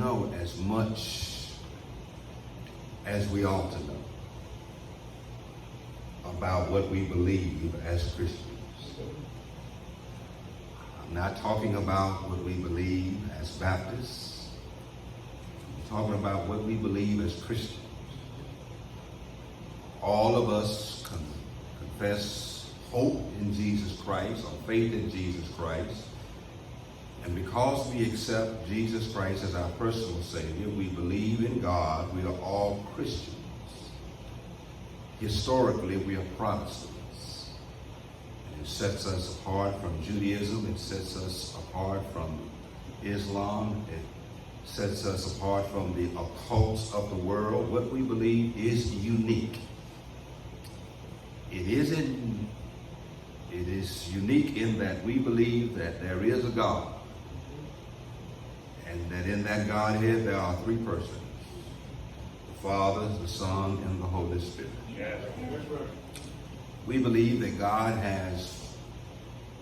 know as much as we ought to know about what we believe as Christians. I'm not talking about what we believe as Baptists. I'm talking about what we believe as Christians. All of us confess hope in Jesus Christ, or faith in Jesus Christ. And because we accept Jesus Christ as our personal Savior, we believe in God, we are all Christians. Historically, we are Protestants. And it sets us apart from Judaism. It sets us apart from Islam. It sets us apart from the occults of the world. What we believe is unique. It is unique in that we believe that there is a God. And that in that Godhead there are three persons: the Father, the Son, and the Holy Spirit. Yes. We believe that God has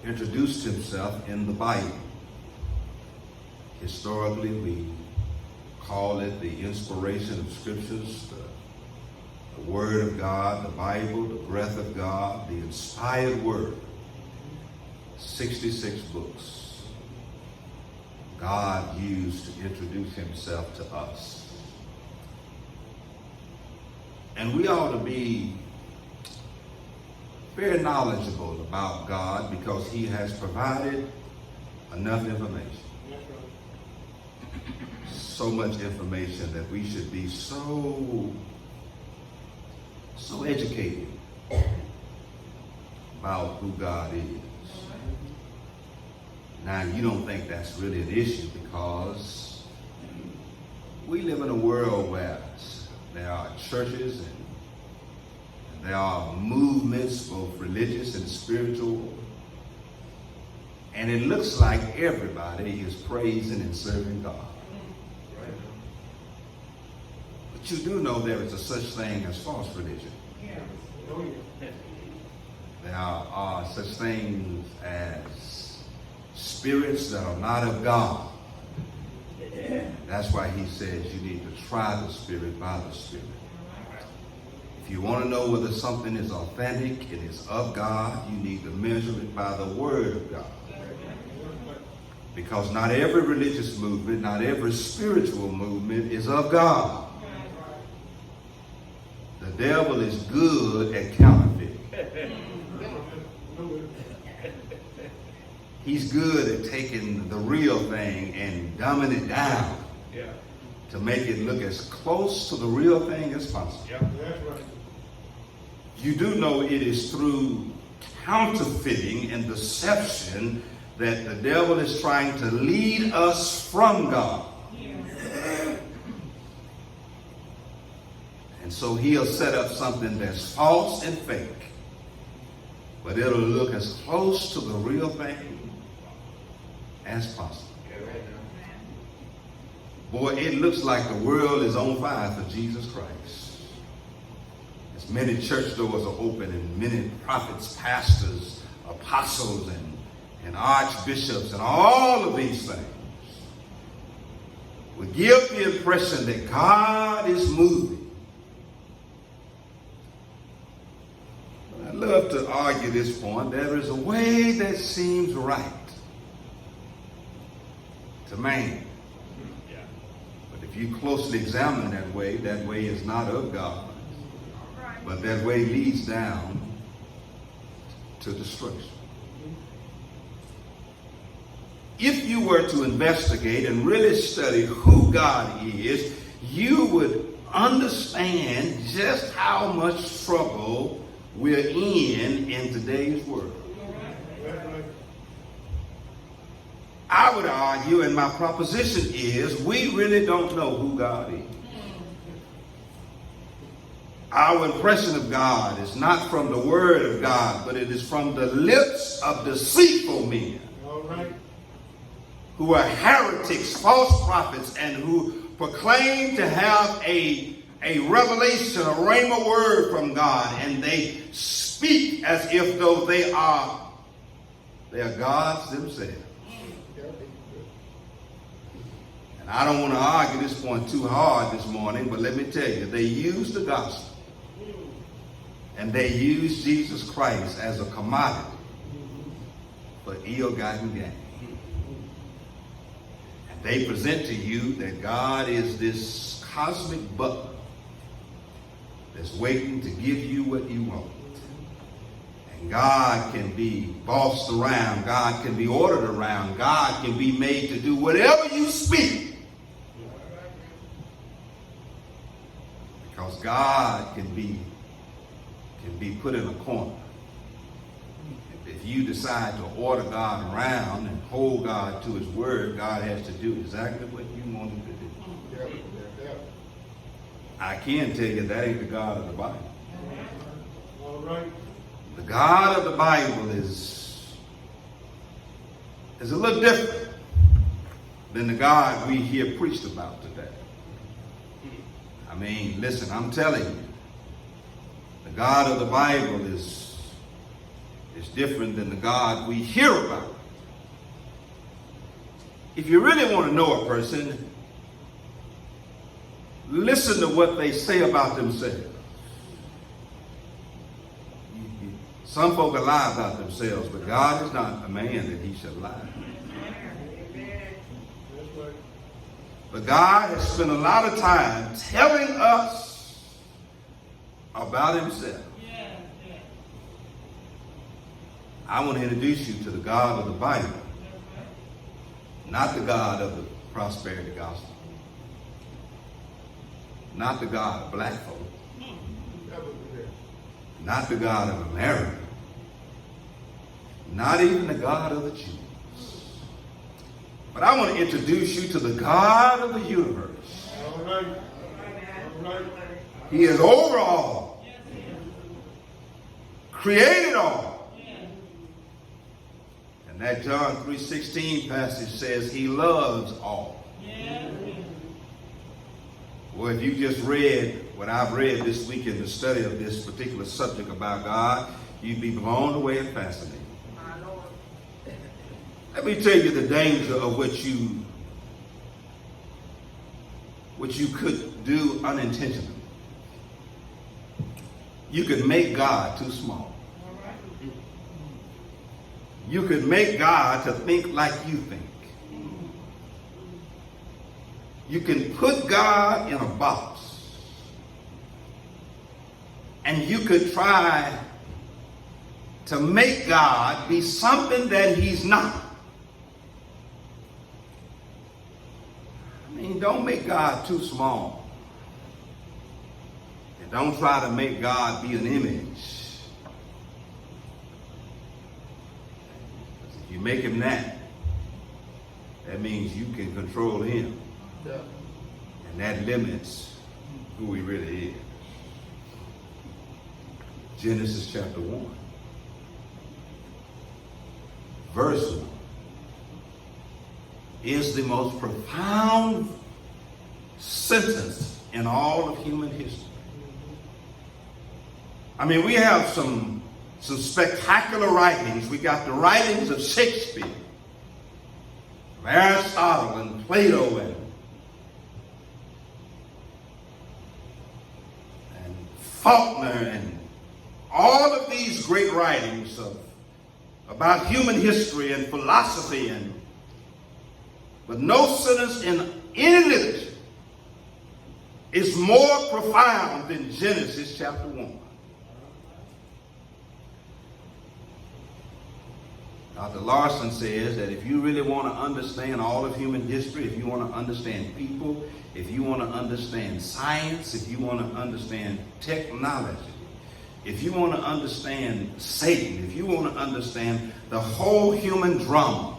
introduced himself in the Bible. Historically, we call it the inspiration of Scriptures, the Word of God, the Bible, the breath of God, the inspired Word. 66 books God used to introduce himself to us. And we ought to be very knowledgeable about God because he has provided enough information. So much information that we should be so educated about who God is. Now, you don't think that's really an issue because we live in a world where there are churches and there are movements, both religious and spiritual, and it looks like everybody is praising and serving God. But you do know there is a such thing as false religion. There are such things as spirits that are not of God. That's why he says you need to try the Spirit by the Spirit. If you want to know whether something is authentic, it is of God, you need to measure it by the Word of God. Because not every religious movement, not every spiritual movement is of God. The devil is good at counterfeiting. He's good at taking the real thing and dumbing it down to make it look as close to the real thing as possible. You do know it is through counterfeiting and deception that the devil is trying to lead us from God. And so he'll set up something that's false and fake, but it'll look as close to the real thing as possible. Boy, it looks like the world is on fire for Jesus Christ. As many church doors are open and many prophets, pastors, apostles, and archbishops, and all of these things would give the impression that God is moving. But I love to argue this point. There is a way that seems right to man. But if you closely examine that way is not of God. But that way leads down to destruction. If you were to investigate and really study who God is, you would understand just how much trouble we're in today's world. I would argue, and my proposition is, we really don't know who God is. Our impression of God is not from the Word of God, but it is from the lips of deceitful men. Who are heretics, false prophets, and who proclaim to have a revelation, a rhema word from God, and they speak as if though they are gods themselves. And I don't want to argue this point too hard this morning, but let me tell you, they use the gospel and they use Jesus Christ as a commodity for ill-gotten gain. And they present to you that God is this cosmic butler that's waiting to give you what you want. And God can be bossed around. God can be ordered around. God can be made to do whatever you speak. Because God can be put in a corner. If you decide to order God around and hold God to his word, God has to do exactly what you want him to do. I can tell you that ain't the God of the Bible. All right. The God of the Bible is a little different than the God we hear preached about today. I mean, listen, I'm telling you, the God of the Bible is different than the God we hear about. If you really want to know a person, listen to what they say about themselves. Some folk lie about themselves, but God is not a man that he should lie. But God has spent a lot of time telling us about himself. I want to introduce you to the God of the Bible, not the God of the prosperity gospel, not the God of black folk, not the God of America, not even the God of the Jews. But I want to introduce you to the God of the universe. All right. All right. He is over all, created all. And that John 3:16 passage says he loves all. Well, if you just read what I've read this week in the study of this particular subject about God, you'd be blown away and fascinated. Let me tell you the danger of what you could do unintentionally. You could make God too small. You could make God to think like you think. You can put God in a box. And you could try to make God be something that he's not. I mean, don't make God too small. And don't try to make God be an image. If you make him that means you can control him. Yeah. And that limits who he really is. Genesis chapter 1. Verse 1 is the most profound sentence in all of human history. I mean, we have some spectacular writings. We got the writings of Shakespeare, of Aristotle and Plato and Faulkner and all of these great writings about human history and philosophy, but no sentence in any literature is more profound than Genesis chapter 1. Dr. Larson says that if you really want to understand all of human history, if you want to understand people, if you want to understand science, if you want to understand technology, if you want to understand Satan, if you want to understand the whole human drama,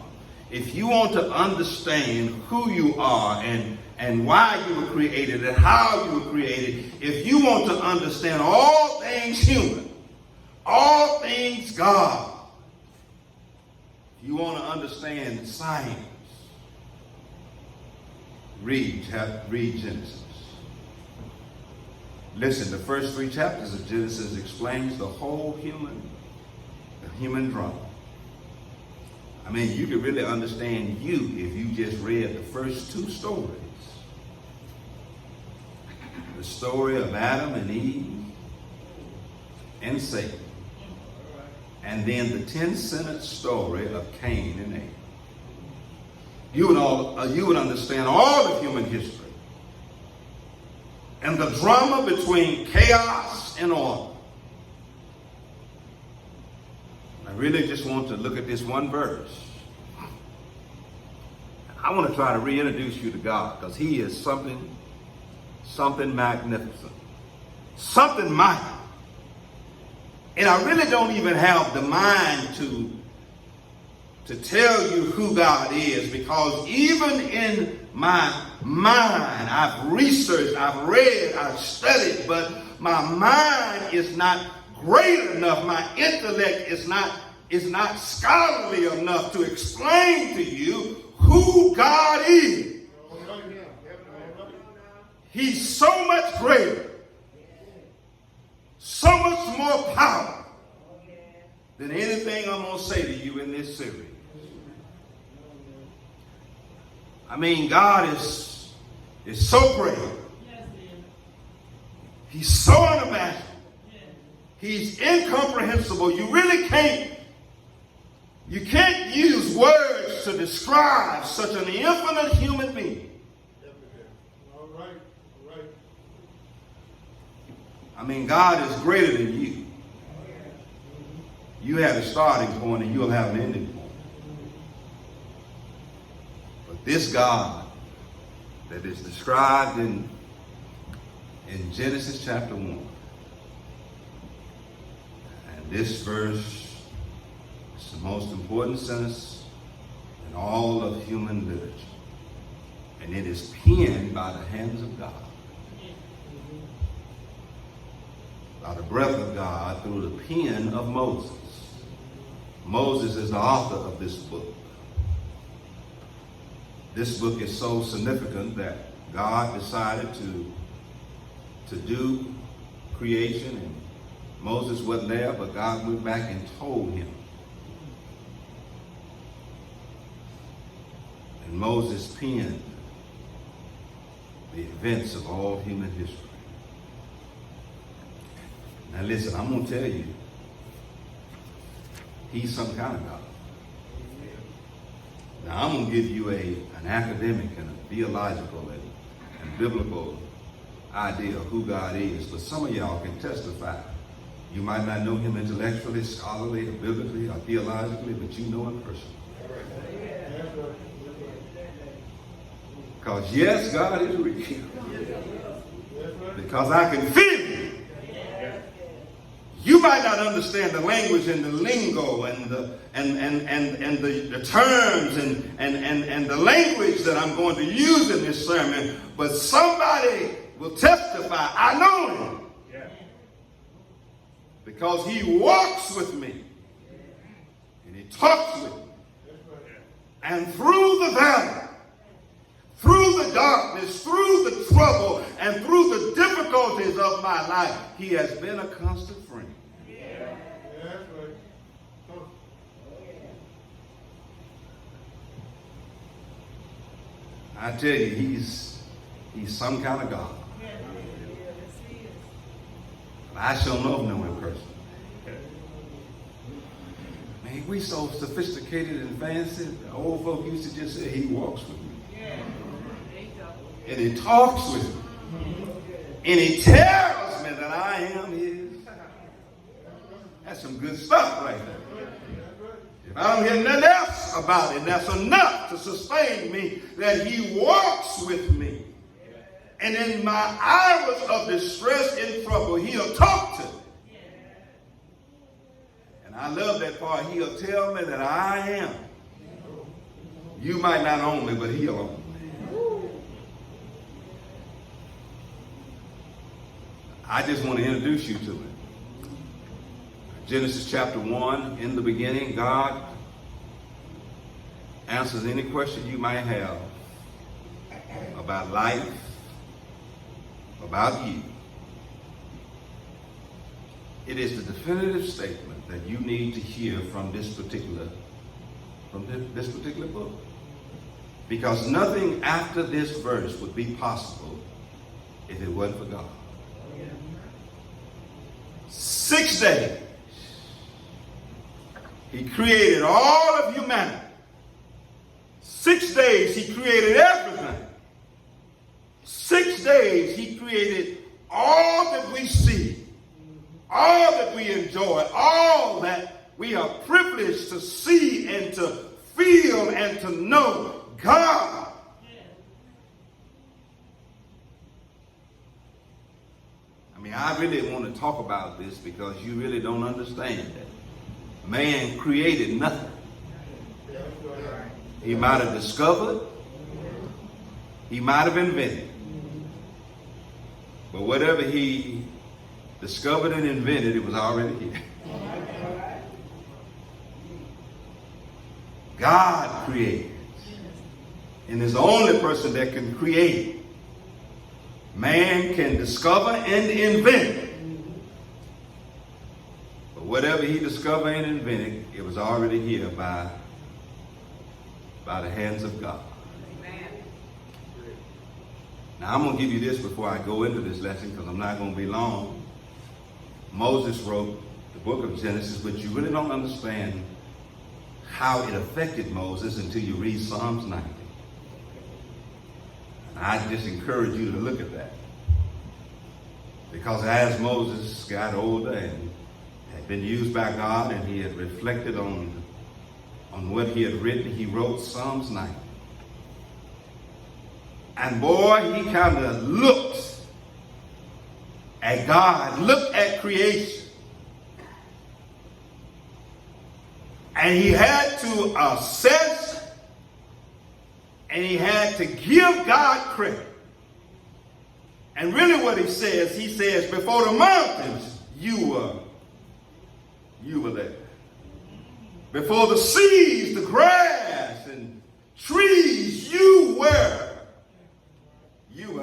if you want to understand who you are and why you were created and how you were created, if you want to understand all things human, all things God, if you want to understand science, read Genesis. Listen, the first 3 chapters of Genesis explains the whole human drama. I mean, you could really understand you if you just read the first two stories. The story of Adam and Eve and Satan. And then the 10-sentence story of Cain and Abel. You would understand all of human history. And the drama between chaos and order. I really just want to look at this one verse. I want to try to reintroduce you to God because he is something magnificent. Something mighty. And I really don't even have the mind to tell you who God is, because even in my mind, I've researched, I've read, I've studied, but my mind is not great enough. My intellect is not scholarly enough to explain to you who God is. He's so much greater, so much more power than anything I'm going to say to you in this series. I mean, God is so great. He's so unimaginable. He's incomprehensible. You really can't use words to describe such an infinite human being. All right. I mean, God is greater than you. You have a starting point and you'll have an ending point. But this God that is described in Genesis chapter 1, and this verse is the most important sentence in all of human literature. And it is penned by the hands of God. By the breath of God through the pen of Moses. Moses is the author of this book. This book is so significant that God decided to do creation, and Moses wasn't there, but God went back and told him. And Moses penned the events of all human history. Now listen, I'm going to tell you, he's some kind of God. Now I'm going to give you an academic and a theological and biblical idea of who God is, but some of y'all can testify. You might not know him intellectually, scholarly, or biblically, or theologically, but you know him personally. Because yes, God is real. Because I can feel him. You might not understand the language and the lingo and the terms and the language that I'm going to use in this sermon, but somebody will testify, I know him. Because he walks with me. And he talks with me. And through the valley, through the darkness, through the trouble, and through the difficulties of my life, he has been a constant friend. I tell you, he's some kind of God. But I sure know him personally. Man, we so sophisticated and fancy. The old folk used to just say, he walks with me. And he talks with me. And he tells me that I am his. That's some good stuff right there. If I don't hear nothing else about it, that's enough to sustain me, that he walks with me. And in my hours of distress and trouble, he'll talk to me. And I love that part. He'll tell me that I am. You might not own me, but he'll own me. I just want to introduce you to it. Genesis chapter 1, in the beginning, God answers any question you might have about life, about you. It is the definitive statement that you need to hear from this particular from this particular book. Because nothing after this verse would be possible if it wasn't for God. 6 days, he created all of humanity. 6 days, he created everything. 6 days, he created all that we see, all that we enjoy, all that we are privileged to see and to feel and to know. God. I mean, I really want to talk about this because you really don't understand that man created nothing. He might have discovered, he might have invented, but whatever he discovered and invented, it was already here. God created. And is the only person that can create. Man can discover and invent. But whatever he discovered and invented, it was already here by the hands of God. Amen. Now I'm going to give you this before I go into this lesson because I'm not going to be long. Moses wrote the book of Genesis, but you really don't understand how it affected Moses until you read Psalms 90. I just encourage you to look at that. Because as Moses got older and had been used by God and he had reflected on what he had written, he wrote Psalms 90. And boy, he kind of looked at God, looked at creation. And he had to assess and he had to give God credit. And really what he says, before the mountains, you were there. Before the seas, the grass, and trees, you were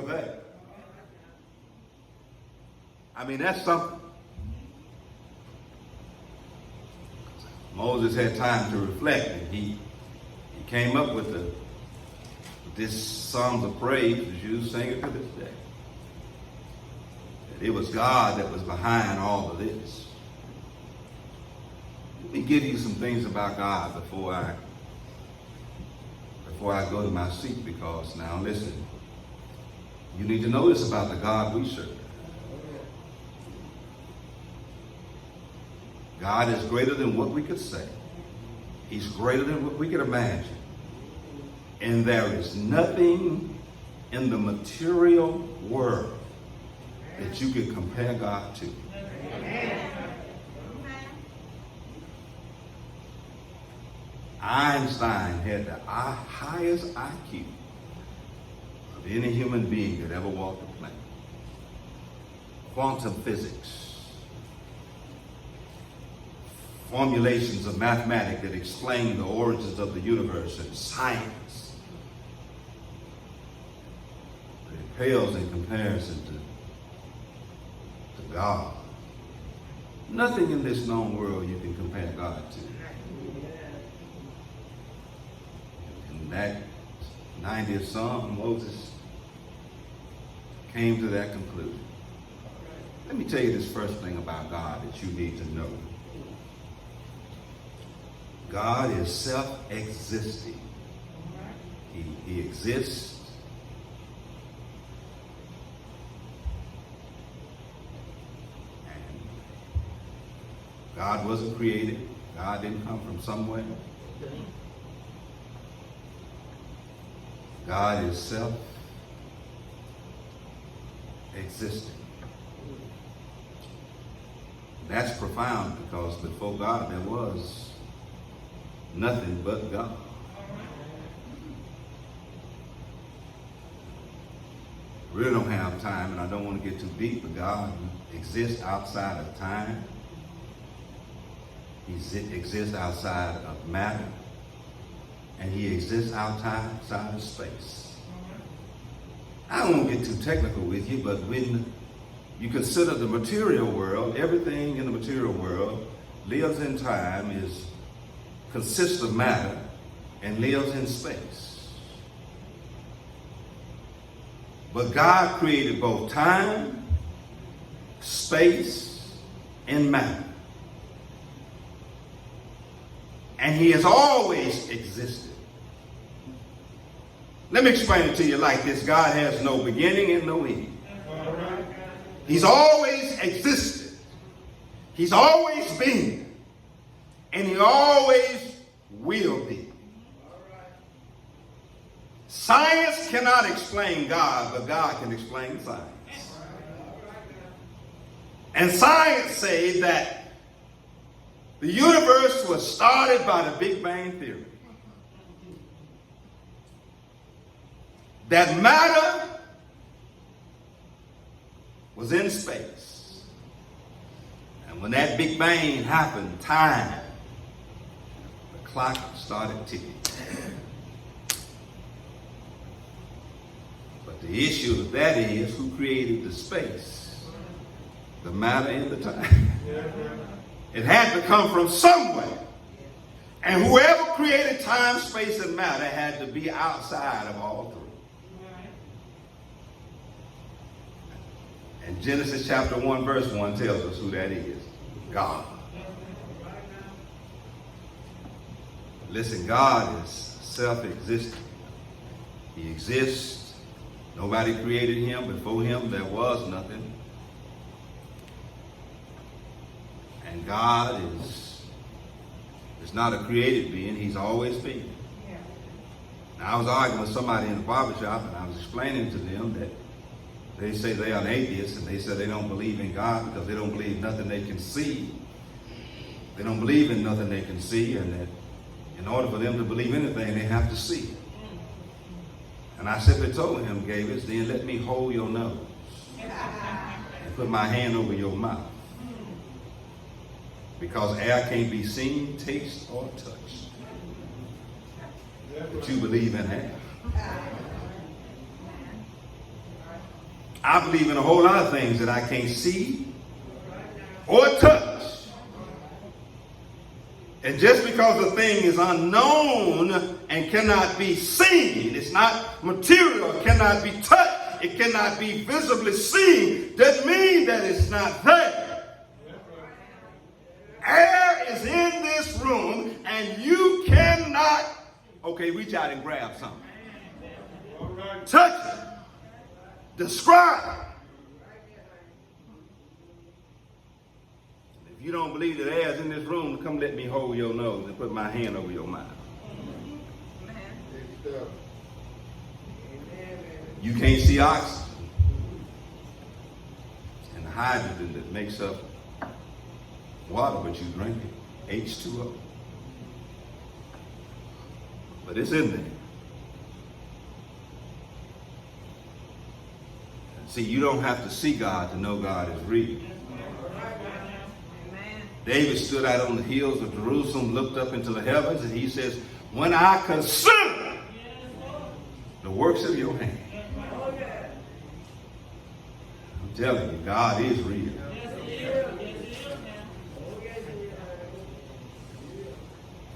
there. I mean, that's something. Moses had time to reflect, and he came up with this Psalms of Praise, as you sing it to this day. That it was God that was behind all of this. Let me give you some things about God before I go to my seat, because now listen, you need to know this about the God we serve. God is greater than what we could say. He's greater than what we could imagine. And there is nothing in the material world that you can compare God to. Einstein had the highest IQ of any human being that ever walked the planet. Quantum physics, formulations of mathematics that explain the origins of the universe, and science. But it pales in comparison to God. Nothing in this known world you can compare God to. In that 90th Psalm, Moses came to that conclusion. Let me tell you this first thing about God that you need to know. God is self-existing. He exists. And God wasn't created. God didn't come from somewhere. God is self-existing. That's profound, because before God there was nothing but God. Really don't have time, and I don't want to get too deep, but God exists outside of time. He exists outside of matter. And he exists outside of space. I don't want to get too technical with you, but when you consider the material world, everything in the material world lives in time, consists of matter, and lives in space. But God created both time, space, and matter. And he has always existed. Let me explain it to you like this. God has no beginning and no end. He's always existed. He's always been. And he always will be. Science cannot explain God, but God can explain science. And science says that the universe was started by the Big Bang Theory. That matter was in space. And when that Big Bang happened, time, the clock started ticking. But the issue of that is who created the space, the matter, and the time. It had to come from somewhere. And whoever created time, space, and matter had to be outside of all three. And Genesis chapter 1 verse 1 tells us who that is. God. Listen, God is self-existent. He exists. Nobody created him. Before him there was nothing. And God is not a created being. He's always been. Now, I was arguing with somebody in the barber shop, and I was explaining to them that they say they are atheists, and they say they don't believe in God because they don't believe nothing they can see. They don't believe in nothing they can see, and that in order for them to believe anything, they have to see it. And I simply told him, Gavis, then let me hold your nose and put my hand over your mouth. Because air can't be seen, taste, or touched. But you believe in air. I believe in a whole lot of things that I can't see or touch. And just because a thing is unknown and cannot be seen, it's not material, cannot be touched, it cannot be visibly seen, doesn't mean that it's not there. Air is in this room and you cannot, reach out and grab something. Touch it. Describe. If you don't believe that air is in this room, come let me hold your nose and put my hand over your mouth. You can't see oxygen and the hydrogen that makes up water, but you drink it, H2O. But it's in there. See, you don't have to see God to know God is real. David stood out on the hills of Jerusalem, looked up into the heavens, and he says, when I consider the works of your hand, I'm telling you, God is real.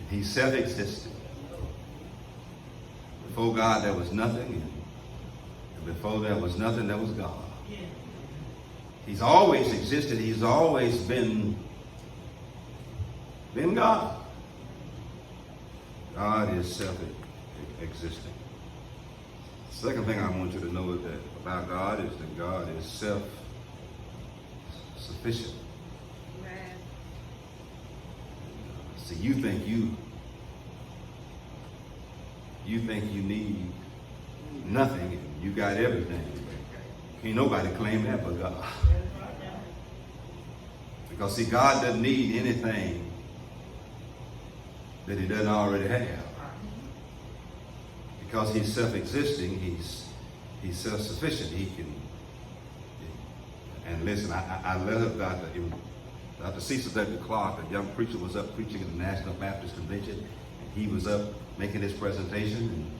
He's self-existent. Before God, there was nothing. And before there was nothing, there was God. He's always existed. He's always been God. God is self-existent. Second thing I want you to know about God is that God is self-sufficient. See, you think you need nothing, and you got everything. Ain't nobody claim that but God. Because see, God doesn't need anything that he doesn't already have. Because he's self-existing, he's self-sufficient. He can. And listen, I love Dr. Cecil W. Clark, a young preacher, was up preaching at the National Baptist Convention, and he was up making his presentation, and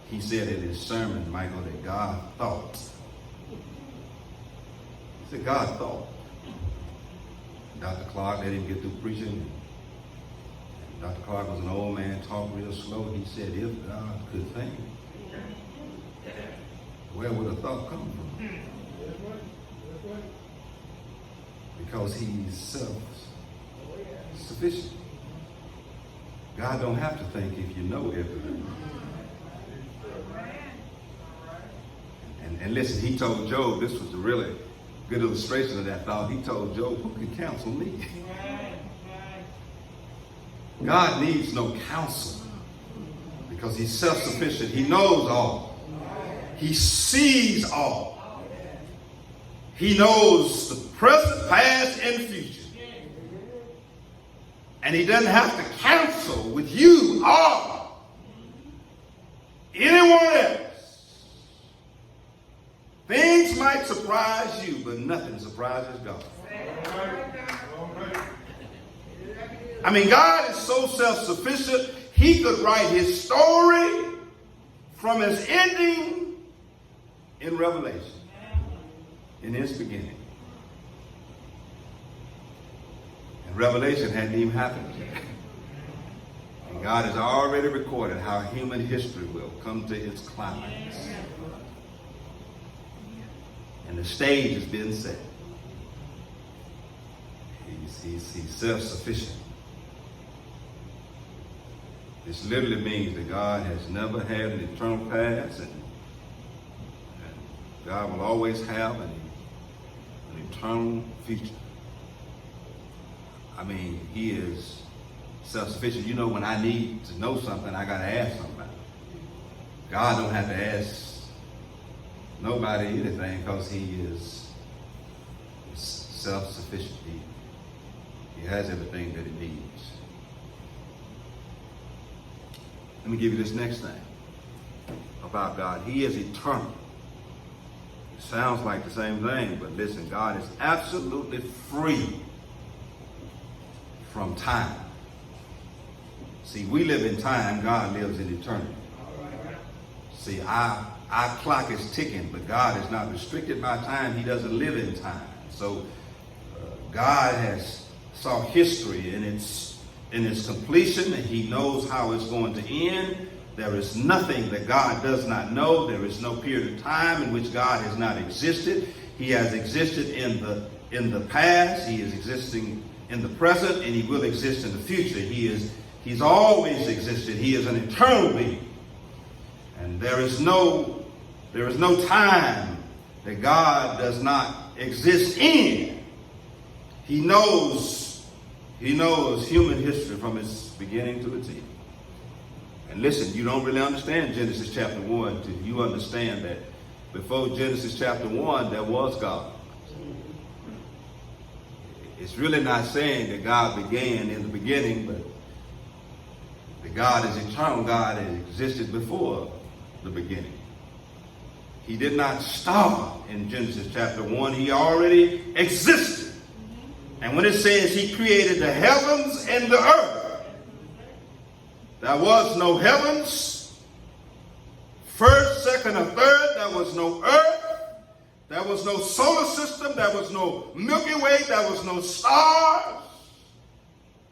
he said in his sermon, Michael, that God thought. He said, God thought. Dr. Clark let him get through preaching. And Dr. Clark was an old man, talked real slow. He said, if God could think, where would a thought come from? That's right. That's right. Because he's self-sufficient. God don't have to think if you know everything. And listen, he told Job, this was a really good illustration of that thought. He told Job, who can counsel me? God needs no counsel because he's self-sufficient. He knows all. He sees all. He knows the present, past, and future. And he doesn't have to counsel with you or anyone else. Things might surprise you, but nothing surprises God. All right. I mean, God is so self-sufficient, he could write his story from his ending in Revelation, in his beginning. And Revelation hadn't even happened yet. And God has already recorded how human history will come to its climax. And the stage has been set. He's self-sufficient. This literally means that God has never had an eternal past, and God will always have an eternal future. I mean, he is self-sufficient. You know, when I need to know something, I got to ask somebody. God don't have to ask nobody anything because he is self-sufficient. He has everything that he needs. Let me give you this next thing about God. He is eternal. It sounds like the same thing, but listen, God is absolutely free from time. See, we live in time, God lives in eternity. See, our clock is ticking, but God is not restricted by time. He doesn't live in time. So God has saw history in its completion, and he knows how it's going to end. There is nothing that God does not know. There is no period of time in which God has not existed. He has existed in the past. He is existing in the present, and he will exist in the future. He's always existed. He is an eternal being. And there is no time that God does not exist in. He knows human history from its beginning to its end. And listen, you don't really understand Genesis chapter 1 till you understand that before Genesis chapter 1, there was God. It's really not saying that God began in the beginning, but that God is eternal. God has existed before the beginning. He did not start in Genesis chapter 1. He already existed. And when it says he created the heavens and the earth, there was no heavens, first, second, or third. There was no earth. There was no solar system. There was no Milky Way. There was no stars.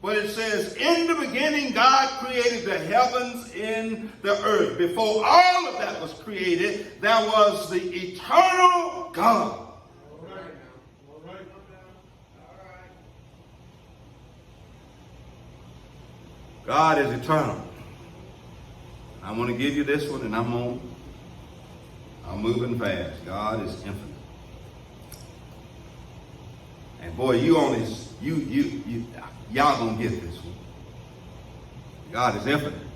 But it says, in the beginning, God created the heavens and the earth. Before all of that was created, there was the eternal God. God is eternal. I want to give you this one, and I'm moving fast. God is infinite. And boy, y'all gonna get this one. God is infinite.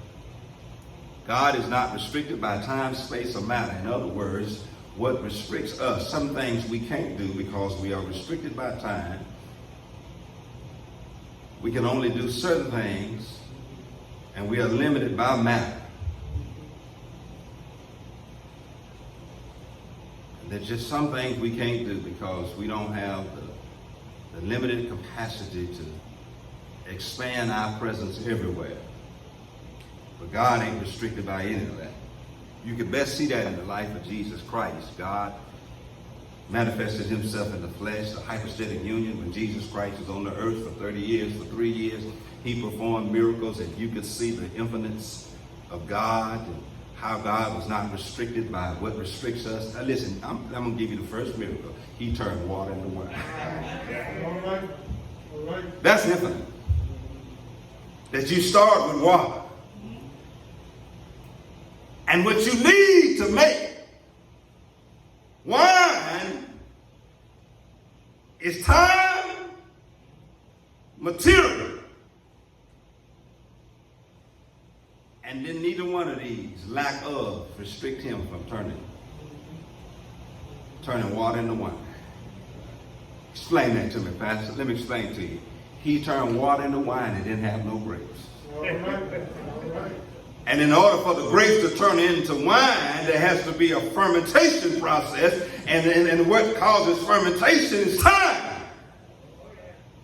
God is not restricted by time, space, or matter. In other words, what restricts us, some things we can't do because we are restricted by time. We can only do certain things, and we are limited by matter. And there's just some things we can't do because we don't have the limited capacity to expand our presence everywhere. But God ain't restricted by any of that. You can best see that in the life of Jesus Christ. God manifested himself in the flesh, the hypostatic union, when Jesus Christ was on the earth for 30 years, for 3 years. He performed miracles, and you could see the infiniteness of God and how God was not restricted by what restricts us. Now listen, I'm going to give you the first miracle. He turned water into wine. All right. All right. That's infinite. That you start with water. And what you need to make wine is time, material. And then neither one of these, lack of, restrict him from turning water into wine. Explain that to me, Pastor. Let me explain to you. He turned water into wine and didn't have no grapes. All right. All right. And in order for the grapes to turn into wine, there has to be a fermentation process. And what causes fermentation is time.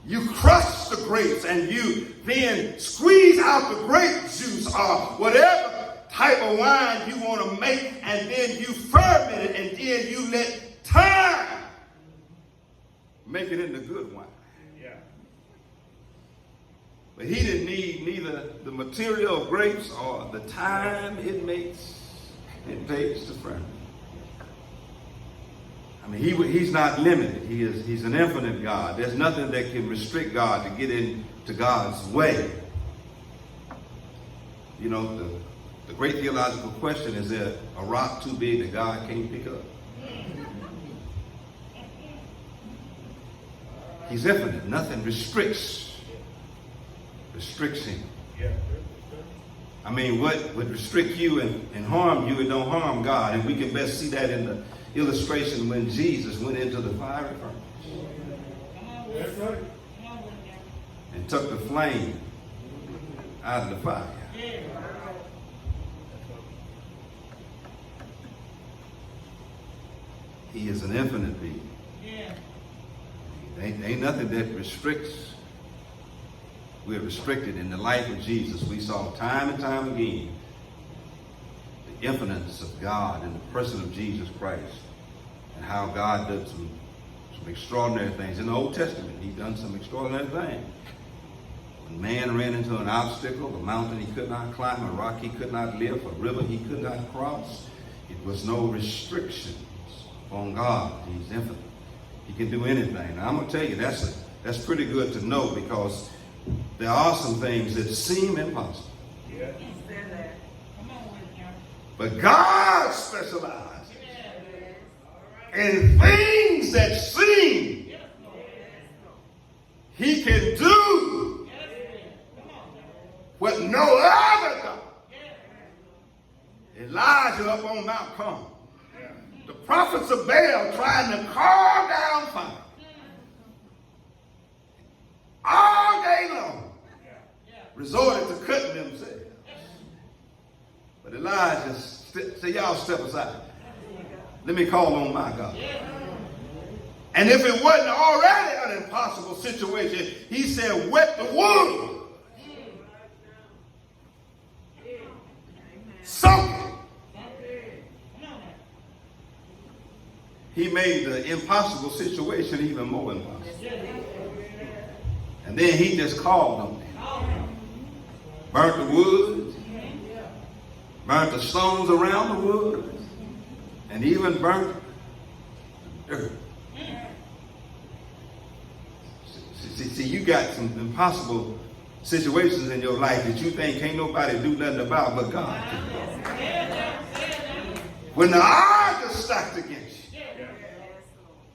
You crush the grapes and you then squeeze out the grape juice or whatever type of wine you want to make, and then you ferment it, and then you let time make it into good wine. Yeah. But he didn't need neither the material of grapes or the time it takes to ferment. I mean, he's not limited. He's an infinite God. There's nothing that can restrict God to get into God's way. You know, the great theological question is there a rock too big that God can't pick up? He's infinite. Nothing restricts him. Yeah. I mean, what would restrict you and harm you, it don't harm God. And we can best see that in the illustration when Jesus went into the fiery furnace That's right. and took the flame out of the fire. He is an infinite being. Ain't nothing that restricts. We're restricted in the life of Jesus. We saw time and time again the infiniteness of God in the person of Jesus Christ and how God did some extraordinary things. In the Old Testament, he done some extraordinary things. When man ran into an obstacle, a mountain he could not climb, a rock he could not lift, a river he could not cross, it was no restrictions on God. He's infinite. He can do anything. Now, I'm going to tell you, that's pretty good to know, because there are some things that seem impossible. Yeah. But God specializes in things that seem he can do what no other God. Elijah up on Mount Carmel. The prophets of Baal trying to call down fire all day long, resorted to cutting themselves. But Elijah said, y'all step aside. Let me call on my God. And if it wasn't already an impossible situation, he said, wet the wood. Soak it. He made the impossible situation even more impossible. And then he just called them. Burnt the wood, burnt the stones around the wood, and even burnt the dirt. See, you got some impossible situations in your life that you think can't nobody do nothing about but God. When the odds are stacked against you,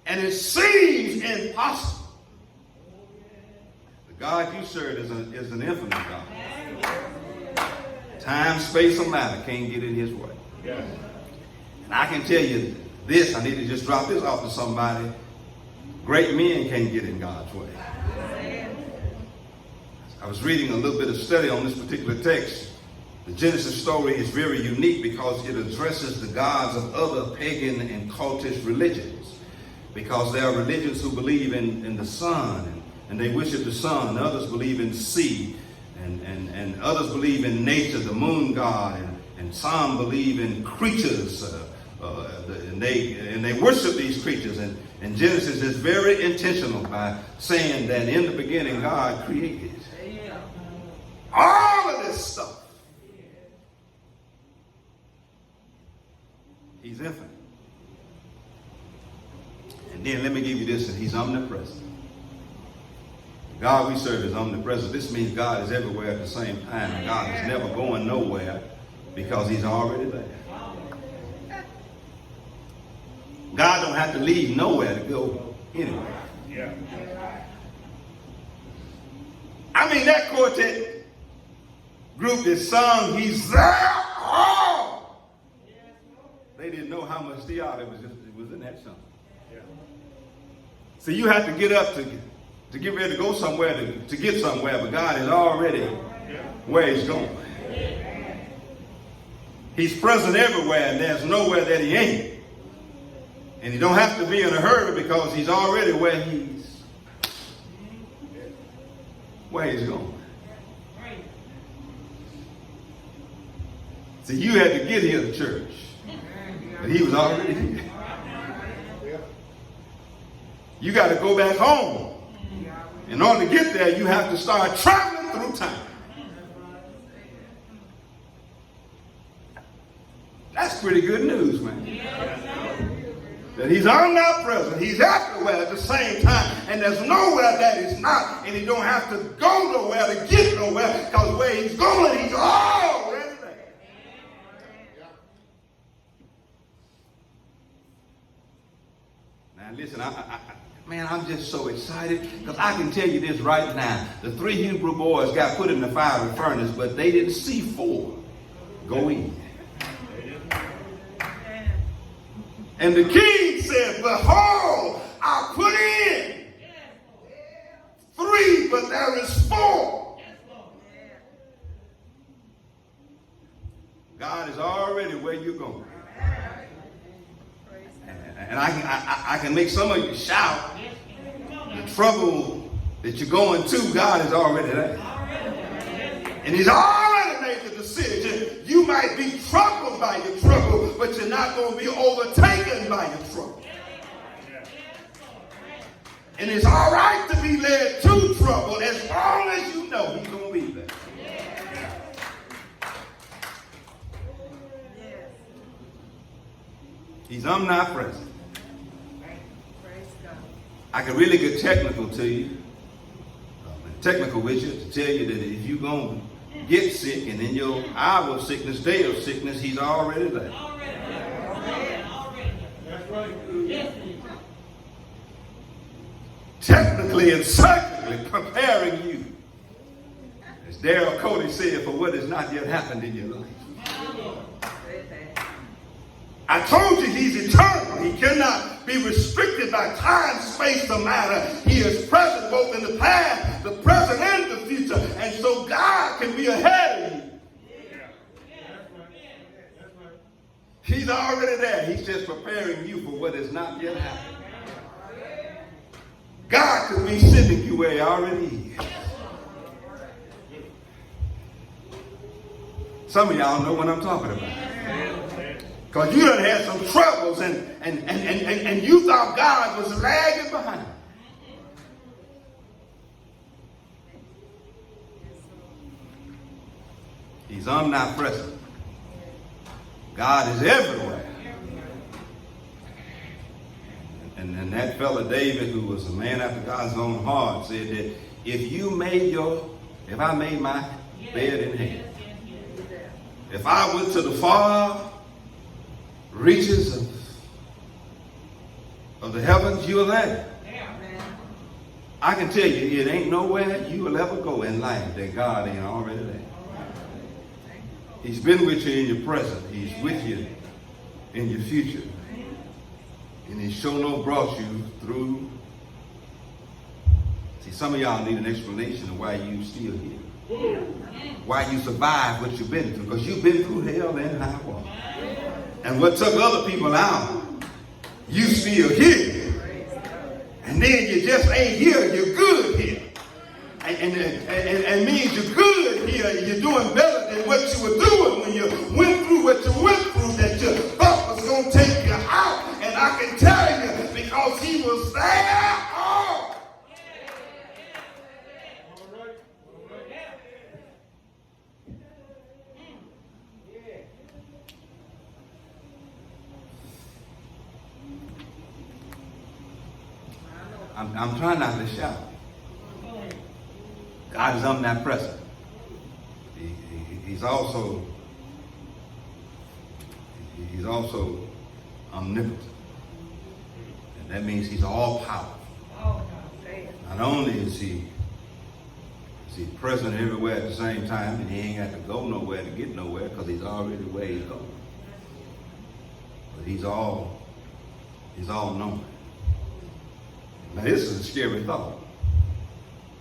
and it seems impossible, the God you serve is an infinite God. Time, space, or matter can't get in his way. And I can tell you this, I need to just drop this off to somebody. Great men can't get in God's way. I was reading a little bit of study on this particular text. The Genesis story is very unique because it addresses the gods of other pagan and cultish religions. Because there are religions who believe in the sun, and they worship the sun. Others believe in sea, and others believe in nature, the moon god, and some believe in creatures, and they worship these creatures. And Genesis is very intentional by saying that in the beginning God created all of this stuff. He's infinite. And then let me give you this, and he's omnipresent. God we serve is omnipresent. This means God is everywhere at the same time. And God is never going nowhere because he's already there. God don't have to leave nowhere to go anywhere. Yeah. I mean, that quartet group that sung, he's there. Oh! They didn't know how much theater was in that song. Yeah. So you have to get up to get ready to go somewhere, to get somewhere, but God is already where he's going. He's present everywhere, and there's nowhere that he ain't. And he don't have to be in a hurry because he's already where he's going. See, you had to get here to church, but he was already here. You got to go back home. In order to get there, you have to start traveling through time. That's pretty good news, man. That he's omnipresent. He's everywhere at the same time. And there's nowhere that he's not. And he don't have to go nowhere to get nowhere. Because where he's going, he's already there. Now listen, man, I'm just so excited because I can tell you this right now. The 3 Hebrew boys got put in the fiery furnace, but they didn't see 4 go in. And the king said, behold, I put in 3, but there is 4. God is already where you're going. And I can make some of you shout. The trouble that you're going to, God is already there. And he's already made the decision. You might be troubled by your trouble, but you're not going to be overtaken by your trouble. And it's all right to be led to trouble as long as you know he's going to be there. He's omnipresent. I can really get technical to you, technical with you, to tell you that if you're going to get sick and in your hour of sickness, day of sickness, he's already there. That's right. Technically and certainly preparing you, as Daryl Cody said, for what has not yet happened in your life. I told you he's eternal. He cannot be restricted by time, space, or matter. He is present both in the past, the present, and the future. And so God can be ahead of you. He's already there. He's just preparing you for what has not yet happened. God could be sending you where he already is. Some of y'all know what I'm talking about. Because you done had some troubles and you thought God was lagging behind. He's omnipresent. God is everywhere. And that fella David, who was a man after God's own heart, said that if I made my bed in hell, if I went to the far reaches of the heavens, you are there. I can tell you, it ain't nowhere you will ever go in life that God ain't already there. He's been with you in your present. He's with you in your future. And he sure no brought you through. See, some of y'all need an explanation of why you still here. Why you survived what you've been through. Because you've been through hell and high water. And what took other people out, you still here. And then you just ain't here, you're good here. And means you're good here, you're doing better than what you were doing when you went through what you went through that you thought was going to take I can tell you because he was there. Oh. All right. I'm trying not to shout. God is omnipresent. He's also omnipotent. And that means he's all powerful. Not only is he present everywhere at the same time, and he ain't got to go nowhere to get nowhere because he's already where he's going. But he's all knowing. Now this is a scary thought,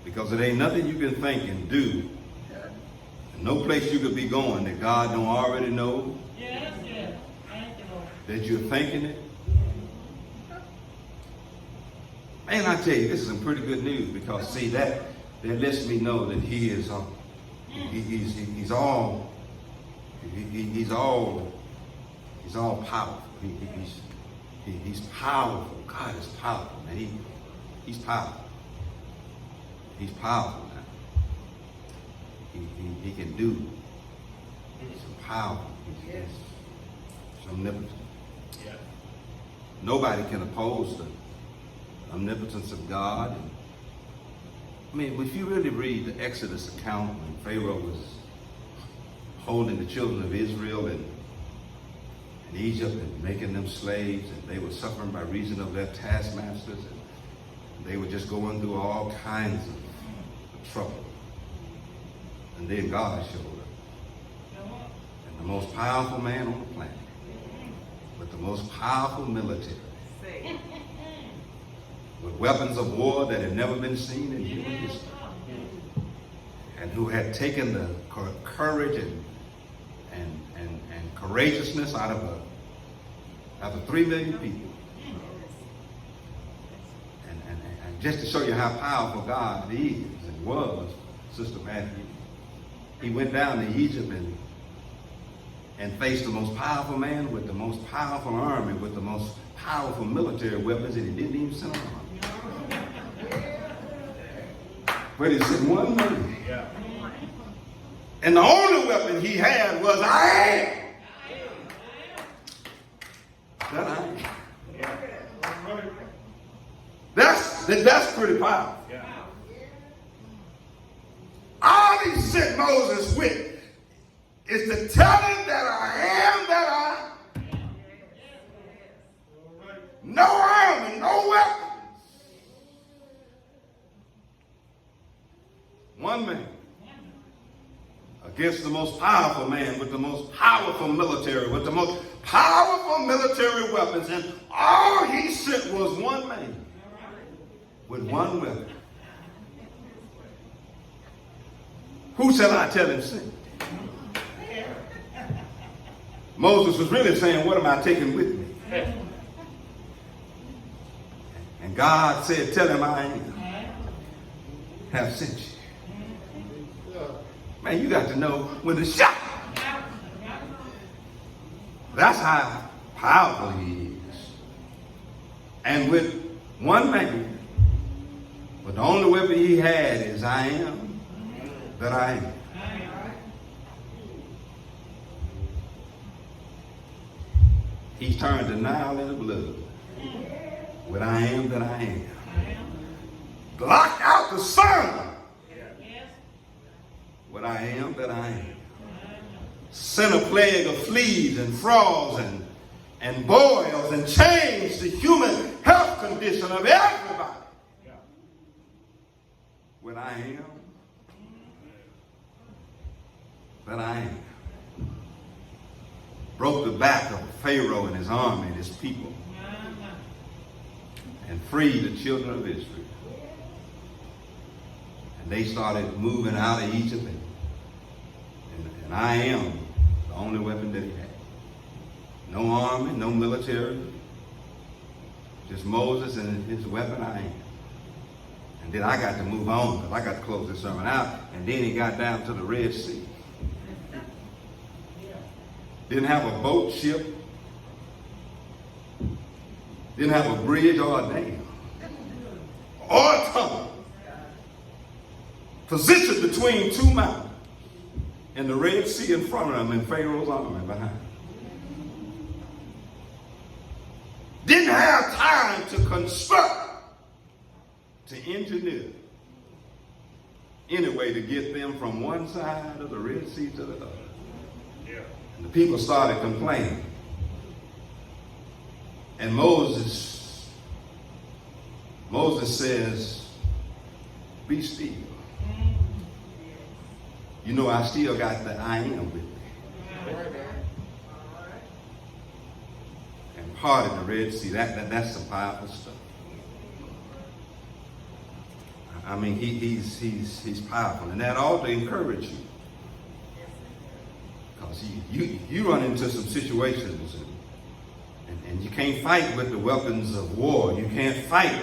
because it ain't nothing you can think and do, and no place you could be going that God don't already know. Yes. Thank you, Lord. That you're thinking it. Man, I tell you, this is some pretty good news, because see, that lets me know that he is he's all powerful. He's powerful. God is powerful, man. He's powerful. He's powerful now. He can do some powerful. He's omnipotent. Yeah. Nobody can oppose the omnipotence of God. And, I mean, if you really read the Exodus account when Pharaoh was holding the children of Israel in Egypt and making them slaves, and they were suffering by reason of their taskmasters, and they were just going through all kinds of trouble. And then God showed up. And the most powerful man on the planet, with the most powerful military, with weapons of war that had never been seen in human history, and who had taken the courage and courageousness out of 3 million people. And just to show you how powerful God is and was, Sister Matthew, he went down to Egypt and faced the most powerful man with the most powerful army, with the most powerful military weapons, and he didn't even send an army. But he sent one man. Yeah. And the only weapon he had was, I am. That I am. Yeah. All right. That's pretty powerful. Yeah. All he sent Moses with is to tell him that I am that I am. All right. No army, no weapons. One man against the most powerful man with the most powerful military, with the most powerful military weapons, and all he sent was one man with one weapon. Who shall I tell him sent? Moses was really saying, what am I taking with me? And God said, tell him I have sent you. Man, you got to know when to shout. That's how powerful he is. And with one man, but the only weapon he had is I am that I am. He turned the Nile into blood with I am that I am. Blocked out the sun with I am that I am. Sent a plague of fleas and frogs and boils and changed the human health condition of everybody with I am that I am. Broke the back of Pharaoh and his army and his people and freed the children of Israel. And they started moving out of Egypt, and I am the only weapon that he had. No army, no military, just Moses and his weapon, I am. And then I got to move on, because I got to close this sermon out, and then he got down to the Red Sea. Didn't have a boat, ship. Didn't have a bridge or a dam or a tunnel. Positioned between two mountains. And the Red Sea in front of them and Pharaoh's army behind. Didn't have time to construct, to engineer any way to get them from one side of the Red Sea to the other. Yeah. And the people started complaining. And Moses says, be still. You know, I still got the I am with me. And part of the Red Sea, that's some powerful stuff. I mean, he's powerful, and that ought to encourage you. Because you run into some situations, and you can't fight with the weapons of war. You can't fight,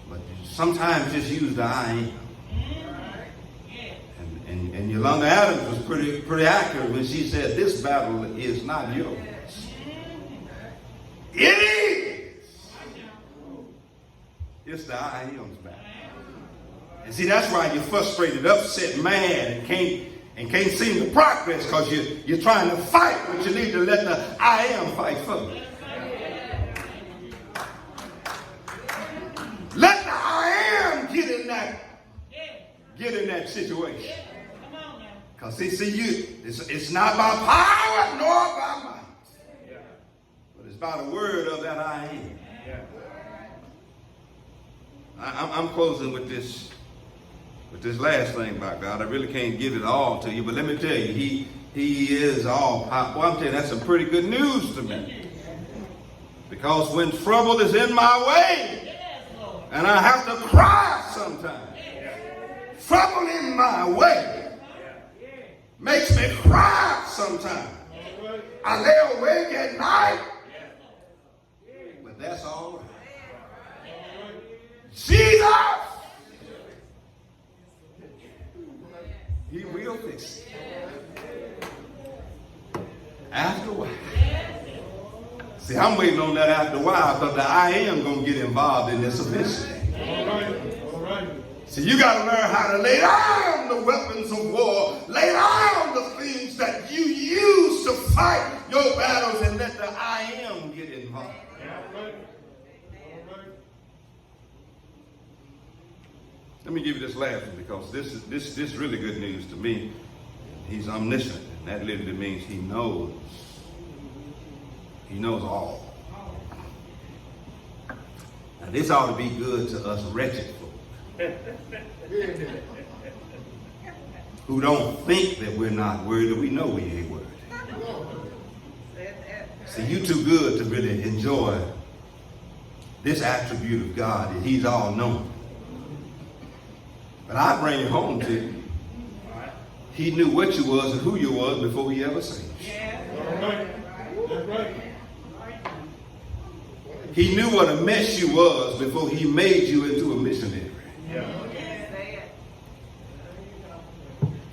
but you sometimes just use the I am. And Yolanda Adams was pretty accurate when she said, this battle is not yours. It is. It's the I am's battle. And see, that's why you're frustrated, upset, mad, and can't seem to progress, because you're trying to fight, but you need to let the I am fight for you. Let the I am get in that situation. Because it's not by power nor by might, but it's by the word of that I am. I'm closing with this last thing about God. I really can't give it all to you, but let me tell you, He is all powerful. I'm telling you, that's some pretty good news to me. Because when trouble is in my way, and I have to cry sometimes, trouble in my way makes me cry sometimes. I lay awake at night, but that's all right. Jesus, He will fix it. After a while. See, I'm waiting on that after a while, because the I am going to get involved in this eventually. All right. See, you got to learn how to lay down the weapons of war, lay down the things that you use to fight your battles, and let the I am get involved. All right. Let me give you this last one, because this is really good news to me. He's omniscient, and that literally means he knows. He knows all. Now, this ought to be good to us wretched folk who don't think that we're not worthy. We know we ain't worthy. See, you too good to really enjoy this attribute of God, that He's all knowing. But I bring it home to you. He knew what you was and who you was before He ever saved you. That's right. He knew what a mess you was before He made you into a missionary.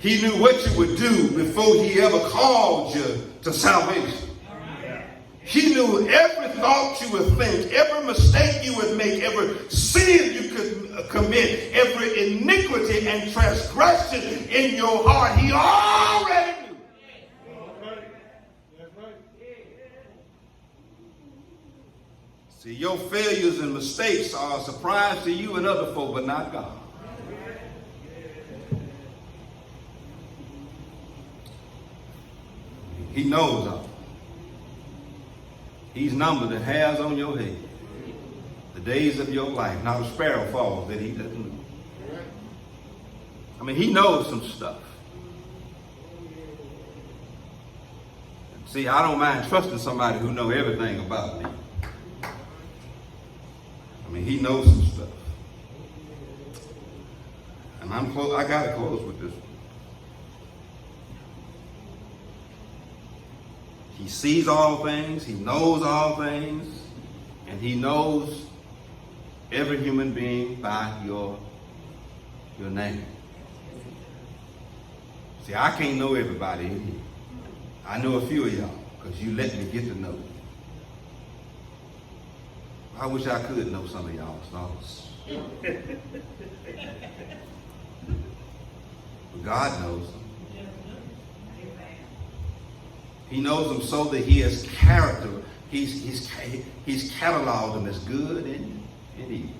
He knew what you would do before He ever called you to salvation. He knew every thought you would think, every mistake you would make, every sin you could commit, every iniquity and transgression in your heart. He already knew. That's right. See, your failures and mistakes are a surprise to you and other folk, but not God. He knows all. He's numbered the hairs on your head, the days of your life. Not a sparrow falls that He doesn't know. I mean, He knows some stuff. See, I don't mind trusting somebody who knows everything about me. I mean, He knows some stuff. And I got to close with this one. He sees all things, He knows all things, and He knows every human being by your name. See, I can't know everybody in here. I know a few of y'all, because you let me get to know you. I wish I could know some of y'all's thoughts. But God knows them. He knows them so that he has character. He's cataloged them as good and evil.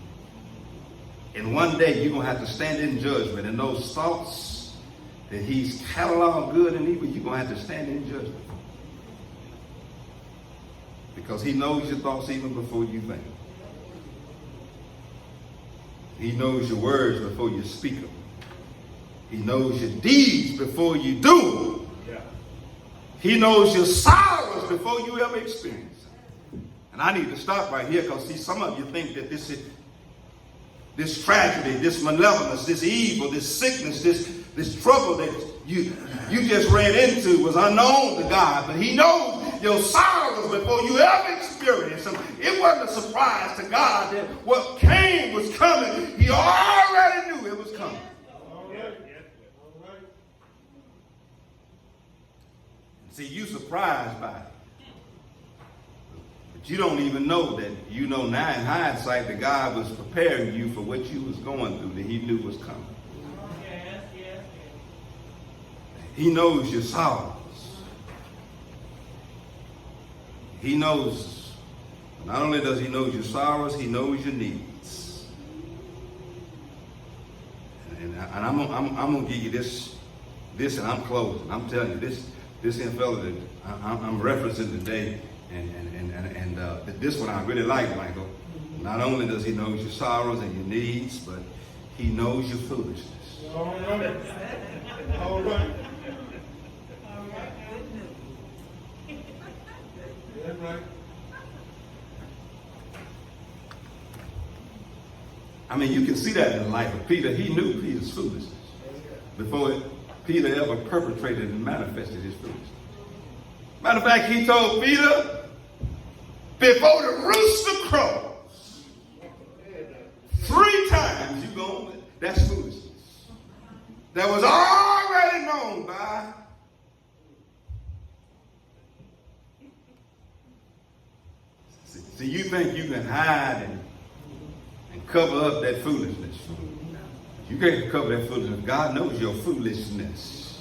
And one day you're going to have to stand in judgment. And those thoughts that he's cataloged good and evil, you're going to have to stand in judgment. Because he knows your thoughts even before you think. He knows your words before you speak them. He knows your deeds before you do them. He knows your sorrows before you ever experience them. And I need to stop right here because, see, some of you think that this tragedy, this malevolence, this evil, this sickness, this trouble that you just ran into was unknown to God. But he knows your sorrows before you ever experience them. It wasn't a surprise to God that what came was coming. He already knew it was coming. See, you surprised by it. But you don't even know that you know now in hindsight that God was preparing you for what you was going through, that he knew was coming. Yes, yes, yes. He knows your sorrows. He knows, not only does he know your sorrows, he knows your needs. And I'm going to give you this, and I'm closing. I'm telling you, this here fella that I'm referencing today, and this one I really like, Michael. Not only does he know your sorrows and your needs, but he knows your foolishness. All right. All right. That's right. I mean, you can see that in the life of Peter. He knew Peter's foolishness before Peter ever perpetrated and manifested his foolishness. Matter of fact, he told Peter, before the rooster crows, 3 times you go, that's foolishness. That was already known by. See, you think you can hide and cover up that foolishness. You can't cover that foolishness. God knows your foolishness.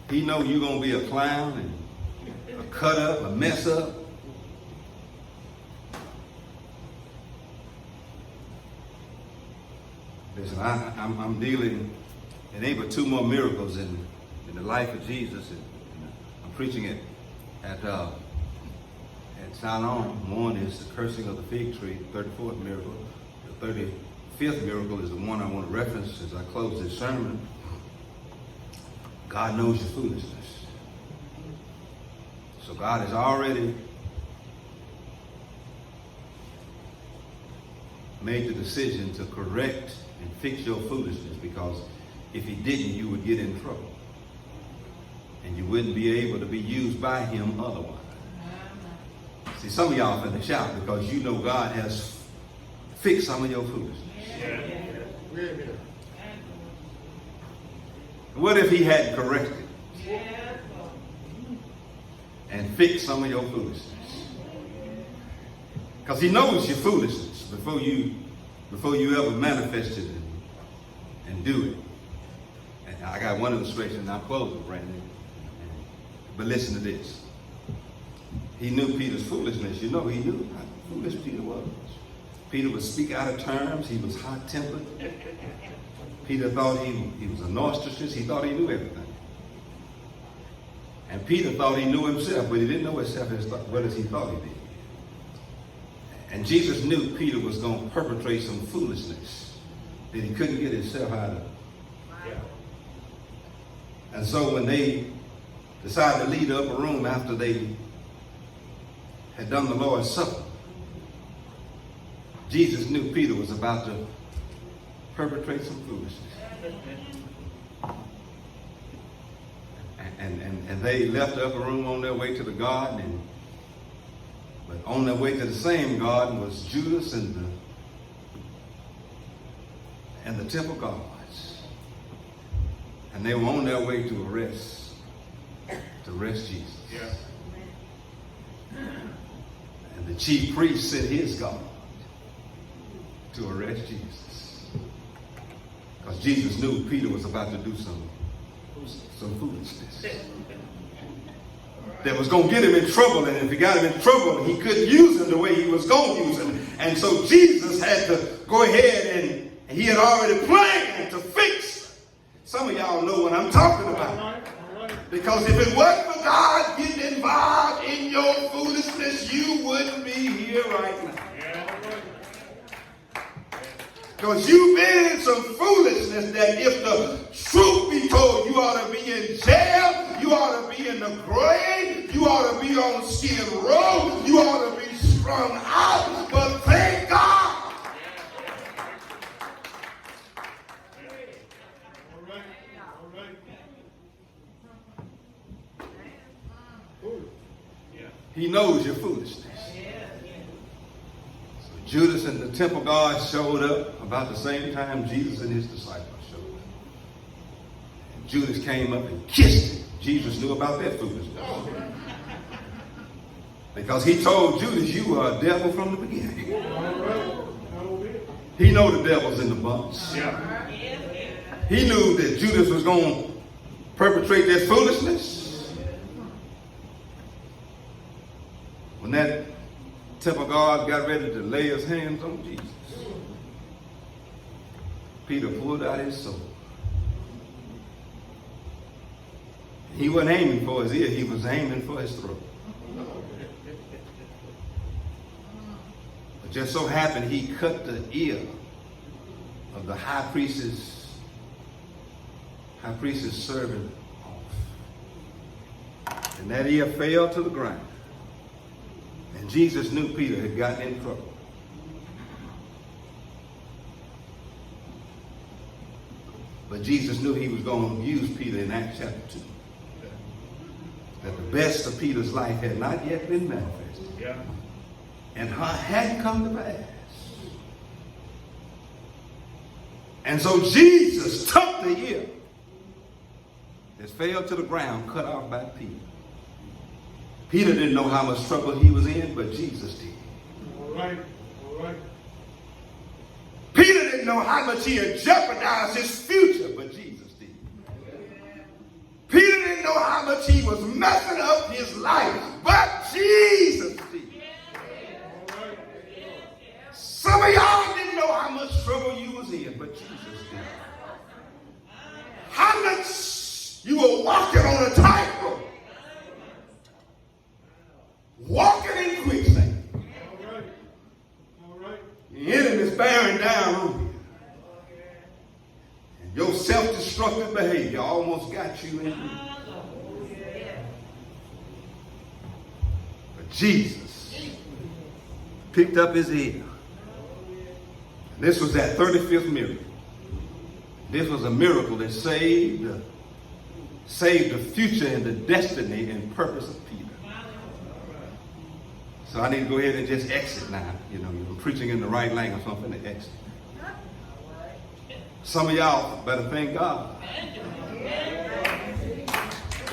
He knows you're going to be a clown and a cut up, a mess up. Listen, I'm dealing, it ain't but 2 more miracles in the life of Jesus. And I'm preaching it at Siloam. One is the cursing of the fig tree, the 34th miracle. The 35th miracle is the one I want to reference as I close this sermon. God knows your foolishness. So God has already made the decision to correct and fix your foolishness, because if he didn't, you would get in trouble. And you wouldn't be able to be used by him otherwise. See, some of y'all finna shout because you know God has fixed some of your foolishness. What if he hadn't corrected and fixed some of your foolishness? Because he knows your foolishness before you ever manifest it and do it. And I got one illustration, and I'll close it, Brandon. But listen to this. He knew Peter's foolishness. You know, he knew how foolish Peter was. Peter would speak out of terms. He was hot-tempered. Peter thought he was a narcissist. He thought he knew everything. And Peter thought he knew himself, but he didn't know himself as well as he thought he did. And Jesus knew Peter was going to perpetrate some foolishness that he couldn't get himself out of. And so when they decided to leave the upper room after they had done the Lord's Supper, Jesus knew Peter was about to perpetrate some foolishness. And they left the upper room on their way to the garden, but on their way to the same garden was Judas and the temple guards. And they were on their way to arrest Jesus. Yeah. And the chief priest sent his guard to arrest Jesus. Because Jesus knew Peter was about to do some foolishness that was going to get him in trouble. And if he got him in trouble, he couldn't use him the way he was going to use him. And so Jesus had to go ahead, and he had already planned to fix. Some of y'all know what I'm talking about. Because if it wasn't for God getting involved in your foolishness, you wouldn't be here right now. Because you've been in some foolishness that if the truth be told, you ought to be in jail, you ought to be in the grave, you ought to be on Skid Row, you ought to be strung out. But thank God. He knows your foolishness. So Judas and the temple guard showed up about the same time Jesus and his disciples showed up. And Judas came up and kissed him. Jesus knew about that foolishness. Because he told Judas, you are a devil from the beginning. He know the devil's in the bunch. He knew that Judas was going to perpetrate that foolishness. When that temple guard got ready to lay his hands on Jesus, Peter pulled out his sword. He wasn't aiming for his ear, he was aiming for his throat. It just so happened he cut the ear of the high priest's servant off. And that ear fell to the ground. And Jesus knew Peter had gotten in trouble. But Jesus knew he was going to use Peter in Acts chapter 2. That the best of Peter's life had not yet been manifested. And hadn't come to pass. And so Jesus took the ear that fell to the ground, cut off by Peter. Peter didn't know how much trouble he was in, but Jesus did. All right. Peter didn't know how much he had jeopardized his future, but Jesus did. Peter didn't know how much he was messing up his life, but Jesus did. Some of y'all didn't know how much trouble you was in, but Jesus did. How much you were walking on a tightrope. Walking in quicksand. All right. The enemy's bearing down on you. And your self-destructive behavior almost got you in. But Jesus picked up his ear. This was that 35th miracle. This was a miracle that saved the future and the destiny and purpose of Peter. So I need to go ahead and just exit now. You know, I'm preaching in the right language, so I'm going to exit. Some of y'all better thank God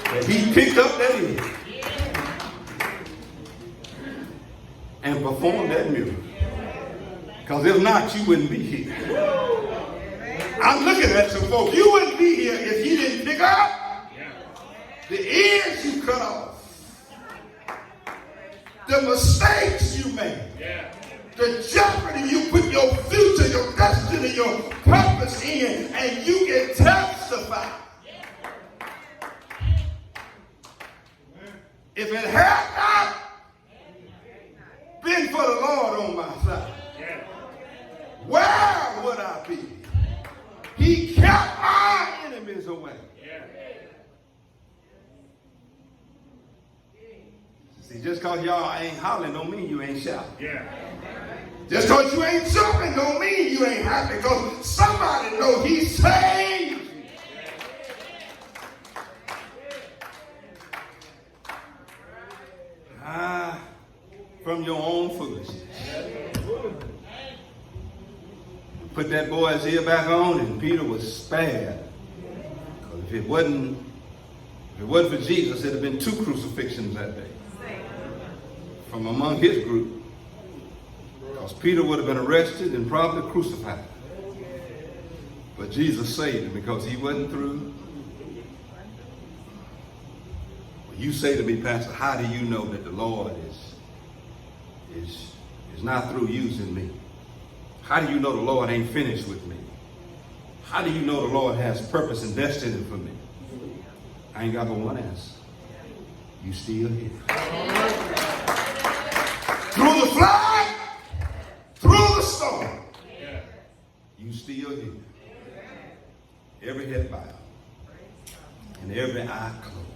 that he picked up that ear and performed that miracle. Because if not, you wouldn't be here. I'm looking at some folks. You wouldn't be here if he didn't pick up the ears you cut off. The mistakes you made, the jeopardy you put your future, your destiny, your purpose in, and you can testify. If it had not been for the Lord on my side, where would I be? He kept my enemies away. See, just because y'all ain't hollering don't mean you ain't shouting. Just because you ain't jumping don't mean you ain't happy, because somebody know he saved you. From your own foolishness. Put that boy's ear back on, and Peter was spared. Because if it wasn't for Jesus, it'd have been 2 crucifixions that day. from among his group, because Peter would have been arrested and probably crucified. But Jesus saved him because he wasn't through. Well, you say to me, Pastor, how do you know that the Lord is not through using me? How do you know the Lord ain't finished with me? How do you know the Lord has purpose and destiny for me? I ain't got but one answer. You still here. Through the flood, through the storm, you still here. Every head bowed and every eye closed.